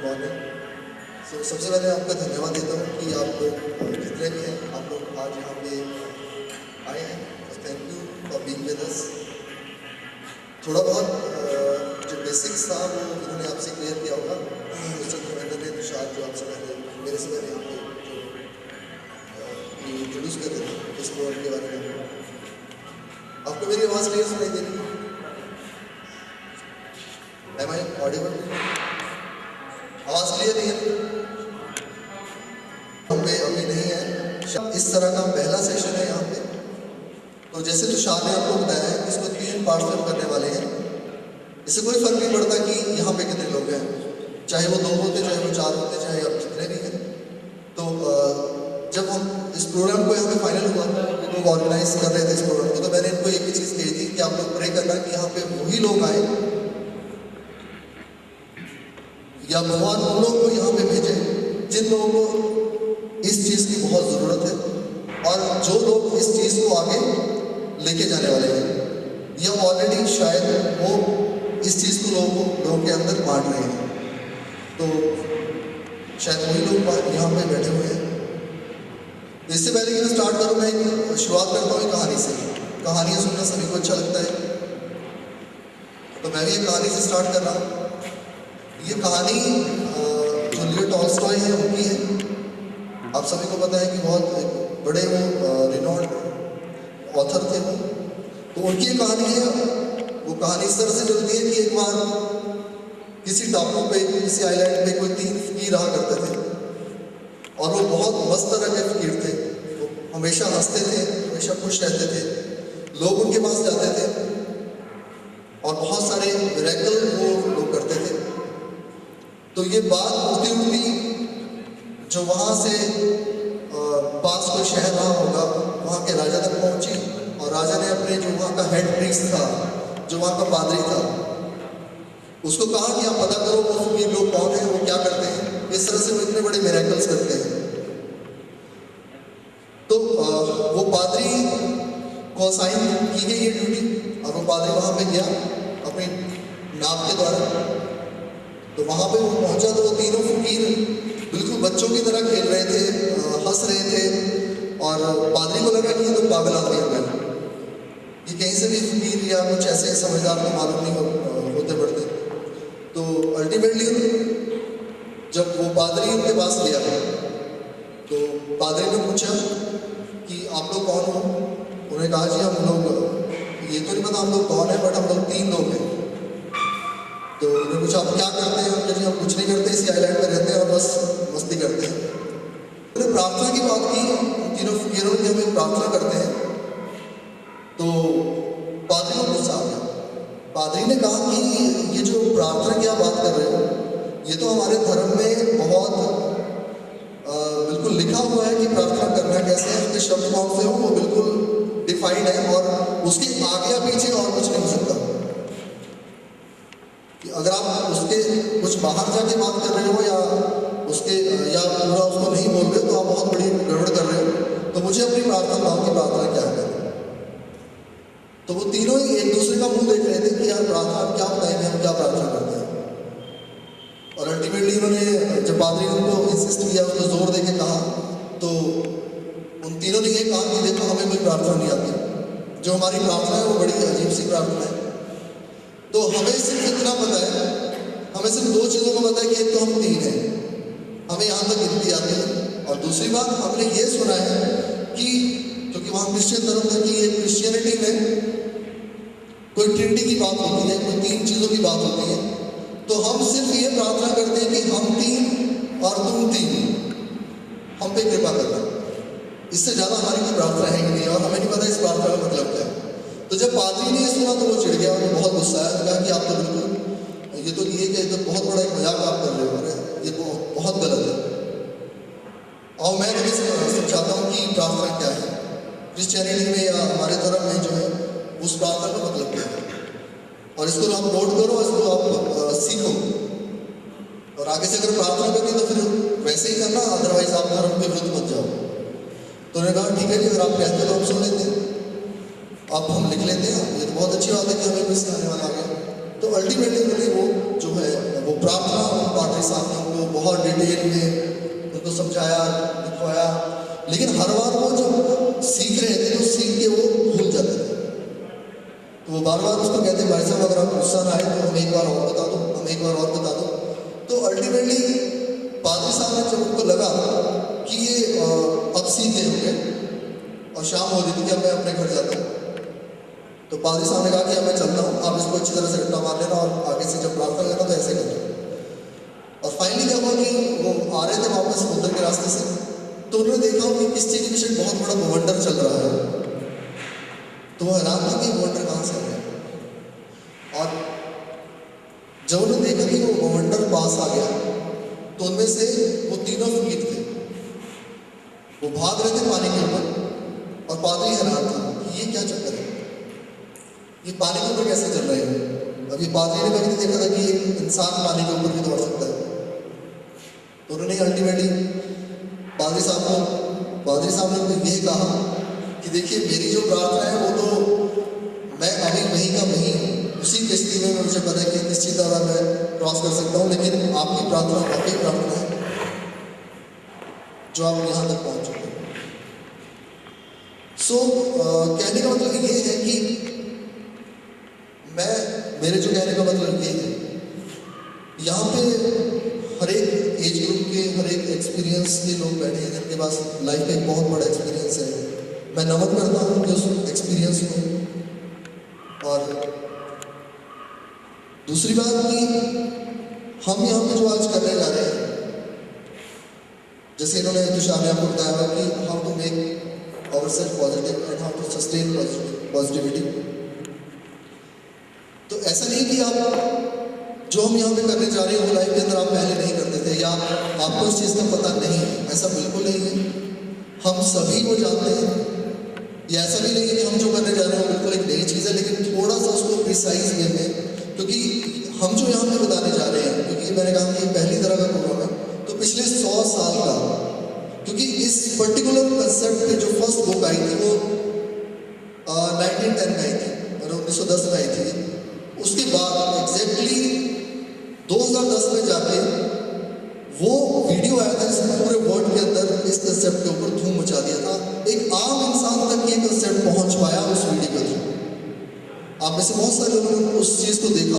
Morning. सबसे पहले आपका धन्यवाद देता हूँ कि आप लोग जितने भी हैं आप लोग आज यहाँ पे आए हैं। Thank you for being with us. थोड़ा बहुत जो बेसिक्स था वो इन्होंने आपसे क्लियर किया होगा। उससे ने तुषार जो आपसे पहले मेरे से पहले यहाँ पे जो इंट्रोड्यूस कर रहे थे इस प्रोग्राम के बारे में। आपको मेरी आवाज़ क्लियर सुनाई दे रही है? Am I audible? आवाज़ क्लियर नहीं है? अभी नहीं है। इस तरह का पहला सेशन है यहाँ पे। तो जैसे तुषार ने आपको बताया है इसको 3 पार्ट्स में करने वाले हैं। इससे कोई फर्क नहीं पड़ता कि यहाँ पे कितने लोग हैं, चाहे वो 2 होते, चाहे वो 4 होते, चाहे आप जितने भी हैं। तो जब हम इस प्रोग्राम को यहाँ पे फाइनल हुआ, लोग ऑर्गेनाइज कर रहे थे इस प्रोग्राम को, तो मैंने इनको एक ही चीज़ कही थी कि आप लोग प्रे करना कि यहाँ पे वही लोग आए या भगवान उन लोगों को यहाँ पे भेजे जिन लोगों को इस चीज़ की बहुत ज़रूरत है और जो लोग इस चीज़ को आगे लेके जाने वाले हैं या ऑलरेडी शायद वो इस चीज़ को लोगों के अंदर बांट रहे हैं। तो शायद वही लोग यहाँ पे बैठे हुए हैं। इससे पहले कि मैं स्टार्ट करूँ, मैं एक शुरुआत करता हूँ एक कहानी से। कहानियाँ सुनना सभी को अच्छा लगता है, तो मैं भी एक कहानी से स्टार्ट कर रहा हूँ। ये कहानी जो लियो टॉल्स्टॉय है उनकी है। आप सभी को पता है कि बहुत बड़े वो रिनॉन्ड ऑथर थे वो। तो उनकी ये कहानी है। वो कहानी इस तरह से चलती है कि एक बार किसी टापू पे, किसी आइलैंड पे कोई 3 फकीर रहा करते थे और वो बहुत मस्त तरह के फकीर थे। वो हमेशा हंसते थे, हमेशा खुश रहते थे, लोग उनके पास जाते थे और बहुत सारे मिरेकल वो लोग करते थे। तो ये बात उड़ती उड़ती जो वहाँ से पास कोई शहर रहा होगा वहाँ के राजा तक पहुँची और राजा ने अपने जो वहाँ का हेड प्रीस्ट था, जो वहाँ का पादरी था, उसको कहा कि आप पता करो वो फकीर लोग कौन है, वो क्या करते हैं, इस तरह से वो इतने बड़े मिरेकल्स करते हैं। तो वो पादरी को असाइन की गई ये ड्यूटी और वो पादरी वहाँ पे गया अपनी नाव के द्वारा। तो वहाँ पे वो पहुँचा तो वो तीनों फकीर बिल्कुल बच्चों की तरह खेल रहे थे, हंस रहे थे और पादरी को लगा कि ये तो पागल आदमी हो गए, ये कहीं से भी फकीर या कुछ ऐसे समझदार को मालूम नहीं होते पड़ते। तो अल्टीमेटली जब वो पादरी उनके पास गया तो पादरी ने पूछा कि आप लोग कौन हो? उन्होंने कहा जी हम लोग, ये तो नहीं पता हम लोग कौन है, बट हम लोग 3 लोग हैं। तो उन्होंने पूछा आप क्या करते हैं? हम कहा हम कुछ नहीं करते, इसी आइलैंड पर रहते हैं और बस मस्ती करते हैं। उन्होंने प्रार्थना की बात की, तीनों फकीरों की हम प्रार्थना करते हैं। तो पादरी को गुस्सा आ गया। पादरी ने कहा कि ये जो प्रार्थना की आप बात कर रहे हो, ये तो हमारे धर्म में बहुत बिल्कुल लिखा हुआ है कि प्रार्थना करना कैसे है, उसके शब्द कौन से हो वो बिल्कुल डिफाइंड है और उसके आगे या पीछे और कुछ नहीं हो सकता। कि अगर आप उसके कुछ बाहर जाके बात कर रहे हो या उसके या पूरा उसको नहीं बोल रहे हो तो आप बहुत बड़ी गड़बड़ कर रहे हो। तो मुझे अपनी प्रार्थना बताओ कि प्रार्थना क्या है। तो वो तीनों ही एक दूसरे का मुंह देख रहे थे कि यार प्रार्थना हम क्या बताएंगे, हम क्या प्रार्थना करते हैं। और अल्टीमेटली उन्होंने जब पादरी ने उनको इंसिस्ट किया, उसको जोर देके कहा, तो उन तीनों ने ये कहा कि देखो हमें कोई प्रार्थना नहीं आती, जो हमारी प्रार्थना है वो बड़ी अजीब सी प्रार्थना है। तो हमें सिर्फ इतना पता है, हमें सिर्फ 2 चीज़ों को पता है कि एक तो हम 3 हैं, हमें यहाँ तक गिनती आती है। और दूसरी बात हमने ये सुना है कि क्योंकि वहाँ क्रिश्चियन धर्म है कि क्रिश्चियनिटी में कोई ट्रिनिटी की बात होती है, कोई 3 चीज़ों की बात होती है। तो हम सिर्फ ये प्रार्थना करते हैं कि हम 3 और तुम 3, हम पे कृपा करना। इससे ज़्यादा हमारी कोई प्रार्थना है ही नहीं और हमें नहीं पता इस प्रार्थना का मतलब क्या है। तो जब पादरी ने ये सुना तो वो चिढ़ गया और बहुत गुस्सा आया। कहा कि आप तो बिल्कुल ये तो बहुत बड़ा एक मजाक आप कर रहे हो, ये बहुत गलत है। और मैं तुम्हें समझाता हूँ कि प्रार्थना क्या है। क्रिश्चियनिटी में या हमारे धर्म में जो है उस प्रार्थना का मतलब क्या है, और इसको आप नोट करो, इसको आप सीखो और आगे से अगर प्रार्थना करनी तो फिर वैसे ही करना, अदरवाइज आप धर्म के विरुद्ध मत जाओ। तो उन्होंने कहा ठीक है जी, अगर आप कहते हो तो हम सुन लेते हैं, अब हम लिख लेते हैं। ये तो बहुत अच्छी बात है कि हमें कोई सिखाने वाला आ गया। तो अल्टीमेटली उन्होंने वो जो है वो प्रार्थना पादरी साहब ने उनको डिटेल में उनको समझाया, दिखवाया, लेकिन हर बार वो जब सीख रहे थे तो सीख के वो भूल जाते थे। तो वो बार बार उसको कहते भाई साहब अगर आप गुस्सा ना आए तो हमें एक बार और बता दो, हमें एक बार और बता दो। तो अल्टीमेटली पादरी साहब ने जब उनको लगा कि ये अब सीख गए होंगे और शाम हो रही थी कि अब मैं अपने घर जाता हूँ, तो पादरी साहब ने कहा कि अब मैं चलता हूँ, आप इसको अच्छी तरह से रट्टा मार लेना और आगे से जब प्रार्थना करना तो ऐसे करना। और फाइनली क्या हुआ कि वो आ रहे थे वापस समुद्र के रास्ते से, तो उन्होंने देखा कि इस चीज़ के पीछे बहुत बड़ा बवंडर चल रहा है। तो वो हैरान थे कि बवंडर कहाँ से आ गया। और जब उन्होंने देखा कि वो बवंडर पास आ गया तो उनमें से वो तीनों फकीर थे, वो भाग रहे थे पानी के ऊपर और पादरी हैरान था कि ये क्या चक्कर है, ये पानी के ऊपर कैसे चल रहे हैं। अब ये पादरी ने कभी नहीं देखा था कि एक इंसान पानी के ऊपर भी दौड़ सकता है। तो उन्होंने अल्टीमेटली पादरी साहब ने ये कहा कि देखिए मेरी जो प्रार्थना है वो तो मैं अभी वहीं का वहीं उसी किश्ती में मुझे पता है कि निश्चित तरह मैं क्रॉस कर सकता हूँ, लेकिन आपकी प्रार्थना वाकई प्रार्थना है जो आप यहाँ तक पहुँच चुके हैं। सो कहने का मतलब ये है कि मेरे जो कहने का मतलब ये है, यहाँ पे हर एक एज ग्रुप के, हर एक एक्सपीरियंस के लोग बैठे हैं जिनके पास लाइफ का एक बहुत बड़ा एक्सपीरियंस है। मैं नमन करता हूँ कि उस एक्सपीरियंस को। और दूसरी बात कि हम यहाँ पे जो आज करने जा रहे हैं, जैसे इन्होंने तुषार ने आपको बताया कि how to make ourself positive and how to sustain positivity. तो ऐसा नहीं कि आप जो हम यहाँ पे करने जा रहे हैं वो लाइफ के अंदर आप पहले नहीं करते थे या आपको उस चीज़ का पता नहीं है, ऐसा बिल्कुल नहीं है। हम सभी वो जानते हैं। या ऐसा भी नहीं है कि हम जो करने जा रहे हैं वो बिल्कुल एक नई चीज़ है, लेकिन थोड़ा सा उसको प्रिसाइज वे में, क्योंकि हम जो यहाँ पे बताने जा रहे हैं, क्योंकि मैंने कहा कि पहली तरह का प्रोग्राम है, तो पिछले 100 साल का, क्योंकि इस पर्टिकुलर कंसेप्ट पे जो फर्स्ट बुक आई थी वो 1910 में आई थी, 1910 में आई थी। उसके बाद एग्जैक्टली 2010 में जाके वो वीडियो आया था जिसने पूरे वर्ल्ड के अंदर इस कंसेप्ट के ऊपर धूम मचा दिया था। एक आम इंसान तक ये कंसेप्ट पहुंच पाया उस वीडियो के थ्रू। आप में से बहुत सारे लोगों ने उस चीज़ को देखा